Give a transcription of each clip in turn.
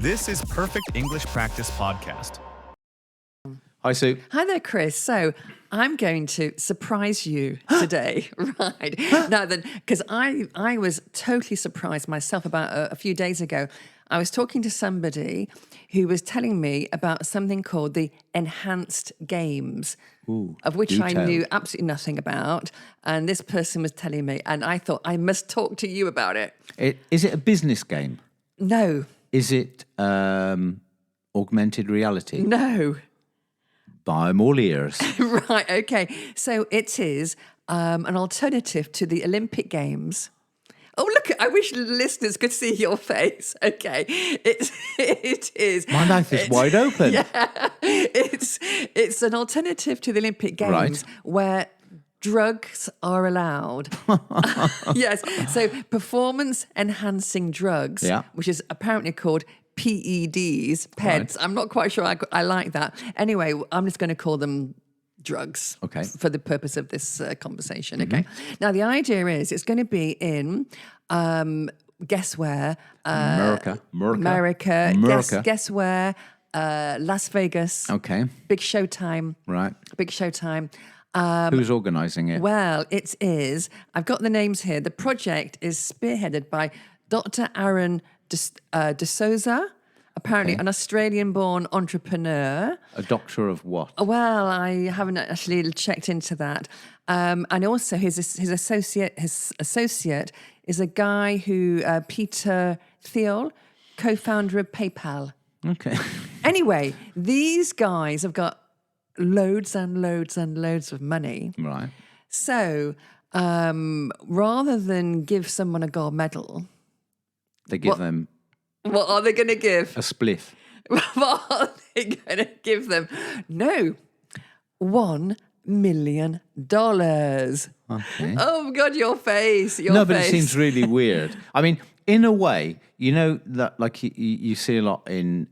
This is Perfect English Practice Podcast. Hi, Sue. Hi there, Chris. So I'm going to surprise you today, right? Now then, because I was totally surprised myself about a few days ago. I was talking to somebody who was telling me about something called the enhanced games, of which I knew absolutely nothing about. And this person was telling me, and I thought I must talk to you about it. Is it a business game? No. Is it augmented reality? No. I'm all ears. Right, okay. So it is an alternative to the Olympic Games. Oh, look, I wish listeners could see your face. Okay. It is. My mouth is wide open. Yeah. It's an alternative to the Olympic Games Right. where drugs are allowed. Yes. So performance enhancing drugs, Yeah. which is apparently called PEDs, PEDs. Right. I'm not quite sure I like that. Anyway, I'm just going to call them drugs Okay. for the purpose of this conversation. Okay. Now, the idea is it's going to be in, guess where? America. Guess where? Las Vegas. Okay. Big showtime. Right. Big showtime. Who's organising it? Well, it is. I've got the names here. The project is spearheaded by Dr. Aaron De Souza, apparently an Australian-born entrepreneur. A doctor of what? Well, I haven't actually checked into that. And also his associate is a guy who, Peter Thiel, co-founder of PayPal. Okay. Anyway, these guys have got loads and loads and loads of money. Right. So rather than give someone a gold medal, They give them what are they going to give? a spliff. What are they going to give them? No, $1 million. Okay. Oh, God, your face. No, but it seems really weird. I mean, in a way, you know that like you see a lot in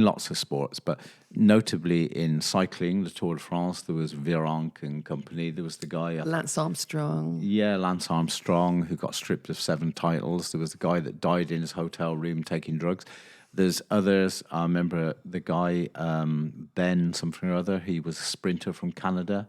lots of sports, but notably in cycling, the Tour de France, there was Virenque and company. There was the guy, Lance Armstrong. Yeah, Lance Armstrong, who got stripped of 7 titles. There was the guy that died in his hotel room taking drugs. There's others. I remember the guy, Ben something or other. He was a sprinter from Canada.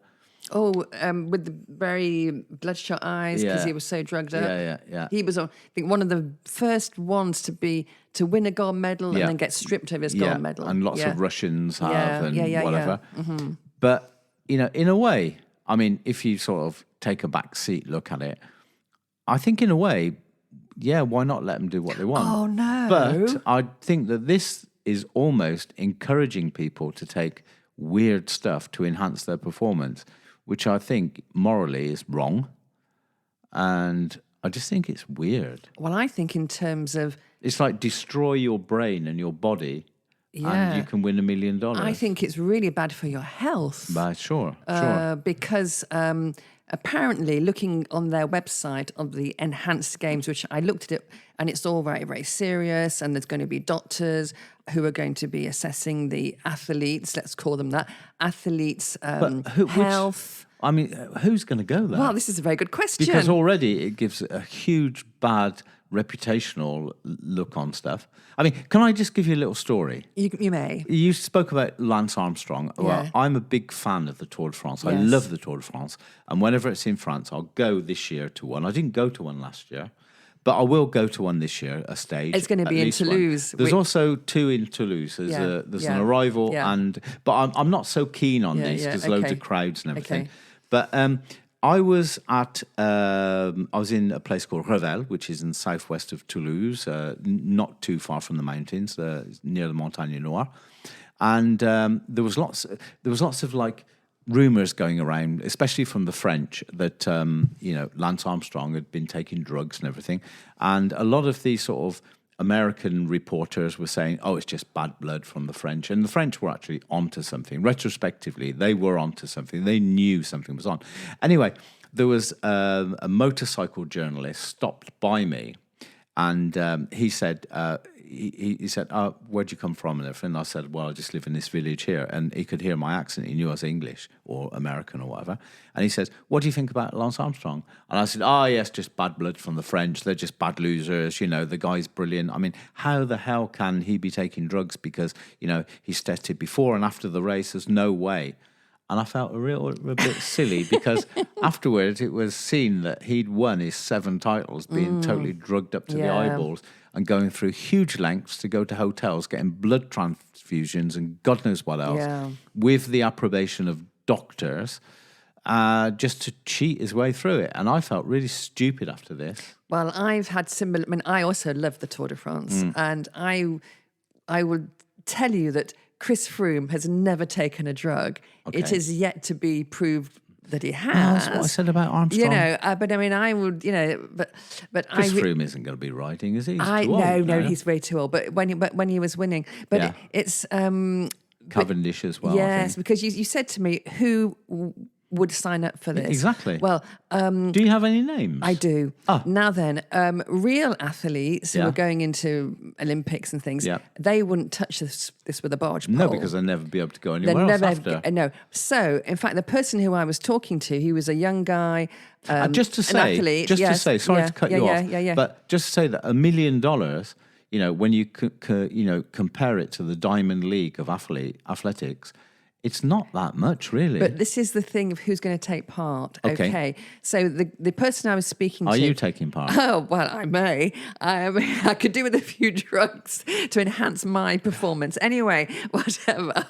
Oh, with the very bloodshot eyes because Yeah. he was so drugged up. Yeah. He was, I think, one of the first ones to win a gold medal and then get stripped of his gold medal. And lots of Russians have whatever. Mm-hmm. But, you know, in a way, I mean, if you sort of take a back seat, look at it, I think in a way, yeah, why not let them do what they want? Oh, no. But I think that this is almost encouraging people to take weird stuff to enhance their performance, which I think morally is wrong. And I just think it's weird. Well, I think in terms of... It's like destroy your brain and your body and you can win $1 million. I think it's really bad for your health. But sure. Because apparently, looking on their website of the enhanced games, which I looked at it, and it's all very, very serious, and there's going to be doctors who are going to be assessing the athletes, let's call them that, athletes' health. I mean, who's going to go there? Well, this is a very good question. Because already it gives a huge bad reputational look on stuff. I mean, can I just give you a little story? You may. You spoke about Lance Armstrong. Well, Yeah. I'm a big fan of the Tour de France. I Yes. love the Tour de France. And whenever it's in France, I'll go this year to one. I didn't go to one last year, but I will go to one this year, a stage. It's going to at be in least one. Toulouse. There's also 2 in Toulouse. There's an arrival, but I'm not so keen on these because loads of crowds and everything. Okay. But I was in a place called Revel, which is in the southwest of Toulouse, not too far from the mountains, near the Montagne Noire, and there was lots of like rumours going around, especially from the French, that Lance Armstrong had been taking drugs and everything, and a lot of these sort of American reporters were saying, oh, it's just bad blood from the French. And the French were actually onto something. Retrospectively, they were onto something. They knew something was on. Anyway, there was a motorcycle journalist stopped by me, and he said he said, "Oh, where'd you come from?" And everything. I said, "Well, I just live in this village here." And he could hear my accent. He knew I was English or American or whatever. And he says, "What do you think about Lance Armstrong?" And I said, "Oh, yes, just bad blood from the French. They're just bad losers. You know, the guy's brilliant. I mean, how the hell can he be taking drugs because, you know, he's tested before and after the race? There's no way." And I felt a bit silly because afterwards it was seen that he'd won his 7 titles, being totally drugged up to the eyeballs and going through huge lengths to go to hotels, getting blood transfusions and God knows what else, with the approbation of doctors, just to cheat his way through it. And I felt really stupid after this. Well, I've had similar. I mean, I also love the Tour de France, and I would tell you that Chris Froome has never taken a drug. Okay. It is yet to be proved that he has. Well, that's what I said about Armstrong. You know, but I mean, I would, you know, but Chris Froome isn't going to be riding, is he? He's too old, no, he's way too old. But when he was winning, but it's Cavendish as well. Yes, I think. because you said to me who would sign up for this. Exactly. Well, do you have any names? I do. Now then, real athletes who are going into Olympics and things, they wouldn't touch this with a barge pole. No, because they'll never be able to go anywhere else after. No. So, in fact, the person who I was talking to, he was a young guy, just to say, an athlete. Sorry to cut you off, but just to say that $1 million, you know, when you compare it to the Diamond League of athletics, it's not that much, really. But this is the thing of who's going to take part. Okay. So the person I was speaking to... Are you taking part? Oh, well, I may. I could do with a few drugs to enhance my performance. Anyway, whatever.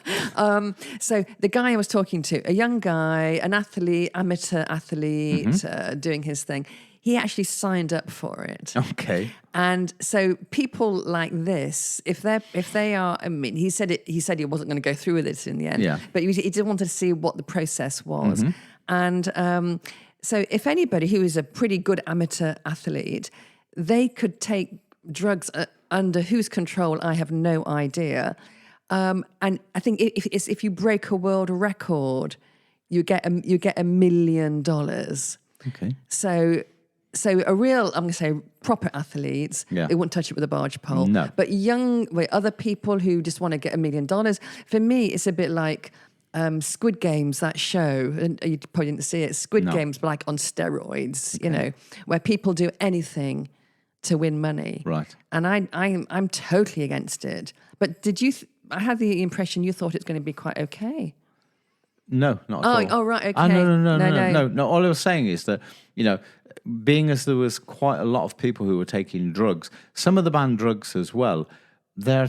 So the guy I was talking to, a young guy, an athlete, amateur athlete, doing his thing, he actually signed up for it. Okay. And so people like this, if they are, I mean, he said he wasn't going to go through with it in the end. Yeah. But he did want to see what the process was. And so if anybody who is a pretty good amateur athlete, they could take drugs under whose control, I have no idea. And I think if you break a world record, you get $1 million. Okay. So a real, I'm going to say, proper athletes, they wouldn't touch it with a barge pole. No. But other people who just want to get $1 million, for me, it's a bit like Squid Games, that show, and you probably didn't see it, Squid Games, but like on steroids, you know, where people do anything to win money. Right. And I'm totally against it. But I had the impression you thought it's going to be quite okay. No, not at all. Oh, right, okay. No. All I was saying is that, you know, being as there was quite a lot of people who were taking drugs, some of the banned drugs as well, they're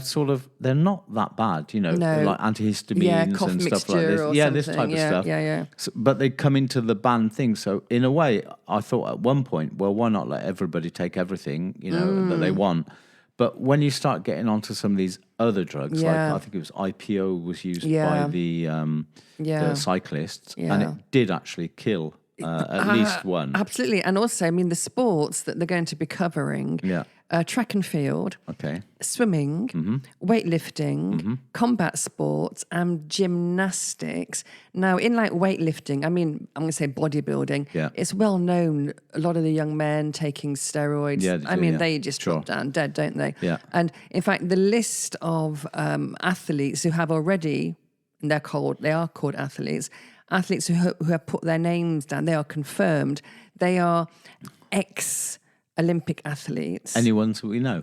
not that bad, you know, like antihistamines and stuff like this. Yeah, this type of stuff. Yeah. So, but they come into the banned thing. So in a way, I thought at one point, well, why not let everybody take everything, you know, that they want? But when you start getting onto some of these other drugs, like I think it was IPO was used by the cyclists, and it did actually kill at least one. Absolutely. And also, I mean, the sports that they're going to be covering, track and field, swimming, weightlifting, combat sports, and gymnastics. Now, in like weightlifting, I mean, I'm going to say bodybuilding, it's well known, a lot of the young men taking steroids. They just drop down dead, don't they? Yeah. And in fact, the list of athletes who have already, and they are called athletes who have put their names down, they are confirmed. They are ex-Olympic athletes. Any ones that we know?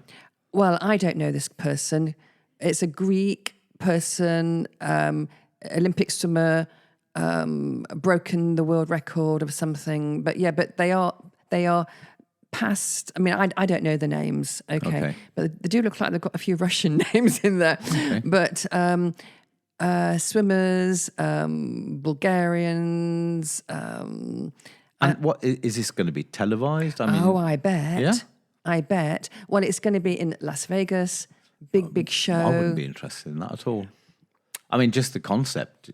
Well, I don't know this person. It's a Greek person, Olympic swimmer, broken the world record of something. But they are past. I mean, I don't know the names. Okay, but they do look like they've got a few Russian names in there. Okay. But swimmers, Bulgarians. And what is this going to be televised? I mean, I bet. Yeah? I bet. Well, it's going to be in Las Vegas. Big show. I wouldn't be interested in that at all. I mean, just the concept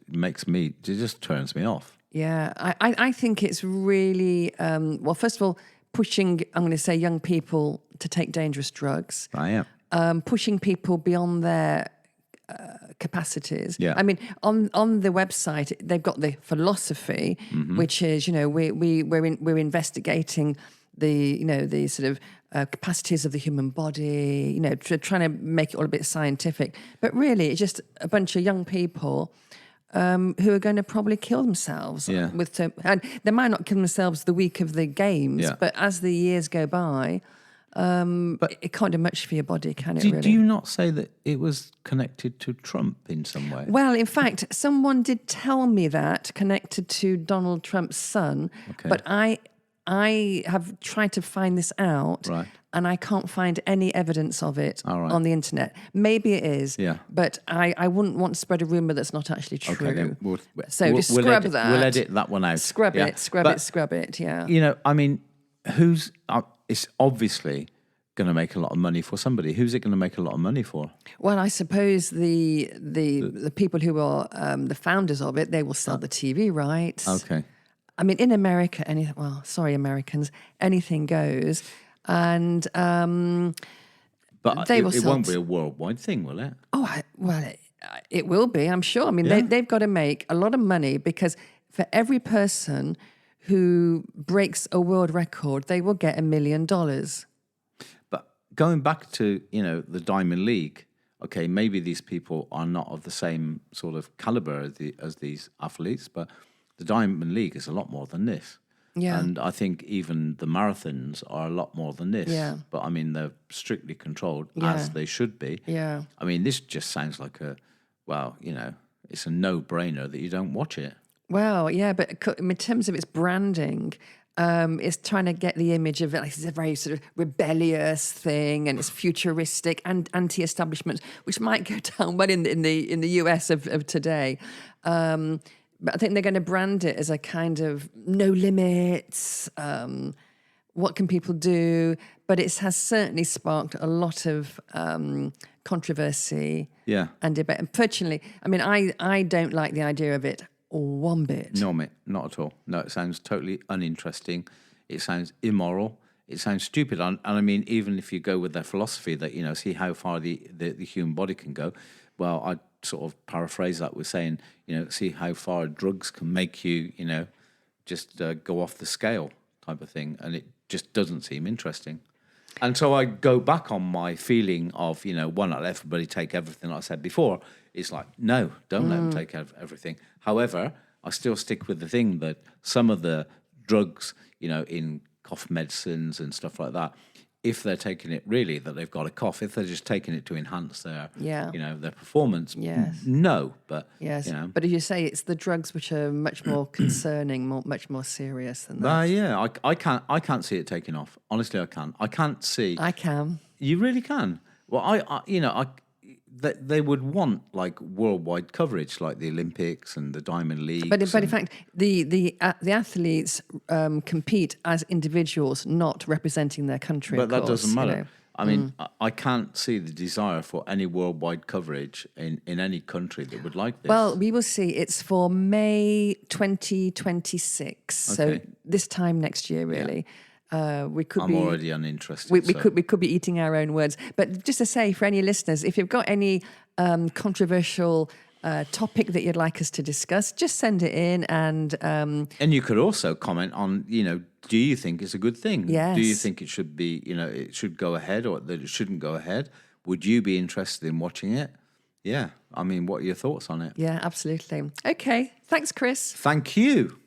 just turns me off. Yeah, I think it's really, well, first of all, pushing, I'm going to say, young people to take dangerous drugs. I am. Pushing people beyond their capacities. Yeah. I mean, on the website, they've got the philosophy, which is, you know, we're investigating the sort of capacities of the human body, trying to make it all a bit scientific. But really, it's just a bunch of young people who are going to probably kill themselves. Yeah. And they might not kill themselves the week of the games, Yeah. but as the years go by, it can't do much for your body, can it, really? Do you not say that it was connected to Trump in some way? Well, in fact, someone did tell me that connected to Donald Trump's son, Okay. but I have tried to find this out, Right. and I can't find any evidence of it All right. on the internet. Maybe it is, Yeah. but I wouldn't want to spread a rumour that's not actually true. Okay, then So just scrub edit, that. We'll edit that one out. Scrub Yeah. it, scrub But, it, scrub it, yeah. I mean, it's obviously going to make a lot of money for somebody. Who's it going to make a lot of money for? Well, I suppose the people who are the founders of it, they will sell the TV rights. Okay. I mean, in America, Americans, anything goes. And But They it, will it won't sell be a worldwide thing, will it? it will be, I'm sure. I mean, they've got to make a lot of money because for every person who breaks a world record, they will get $1 million. But going back to, the Diamond League, okay, maybe these people are not of the same sort of caliber as these athletes, but the Diamond League is a lot more than this. Yeah. And I think even the marathons are a lot more than this. Yeah. But I mean, they're strictly controlled Yeah. as they should be. Yeah. I mean, this just sounds like it's a no-brainer that you don't watch it. Well, yeah, but in terms of its branding, it's trying to get the image of it like it's a very sort of rebellious thing, and it's futuristic and anti-establishment, which might go down well in the US of today. But I think they're going to brand it as a kind of no limits. What can people do? But it has certainly sparked a lot of controversy and debate. And fortunately, I mean, I don't like the idea of it one bit. No, mate, not at all. No, it sounds totally uninteresting. It sounds immoral. It sounds stupid. And I mean, even if you go with their philosophy that, see how far the human body can go, well, I'd sort of paraphrase that with saying, see how far drugs can make you, just go off the scale type of thing. And it just doesn't seem interesting. And so I go back on my feeling of, why not let everybody take everything like I said before. It's like, no, don't let them take everything. However, I still stick with the thing that some of the drugs, in cough medicines and stuff like that, if they're taking it really that they've got a cough, if they're just taking it to enhance their, their performance, no. But yes, but as you say, it's the drugs which are much more concerning, much more serious than that. Yeah, I can't see it taking off. Honestly, I can't. I can't see. I can. You really can. Well, they would want like worldwide coverage, like the Olympics and the Diamond League. But in fact, the athletes compete as individuals, not representing their country. But of that course, doesn't matter. I mean, I can't see the desire for any worldwide coverage in any country that would like this. Well, we will see. It's for May 2026, Okay. so this time next year, really. We could I'm be already uninterested. we could be eating our own words. But just to say, for any listeners, if you've got any controversial topic that you'd like us to discuss, just send it in. And you could also comment on, do you think it's a good thing? Yes. Do you think it should be, it should go ahead or that it shouldn't go ahead? Would you be interested in watching it? Yeah. I mean, what are your thoughts on it? yeah, absolutely. Okay. Thanks, Chris. Thank you.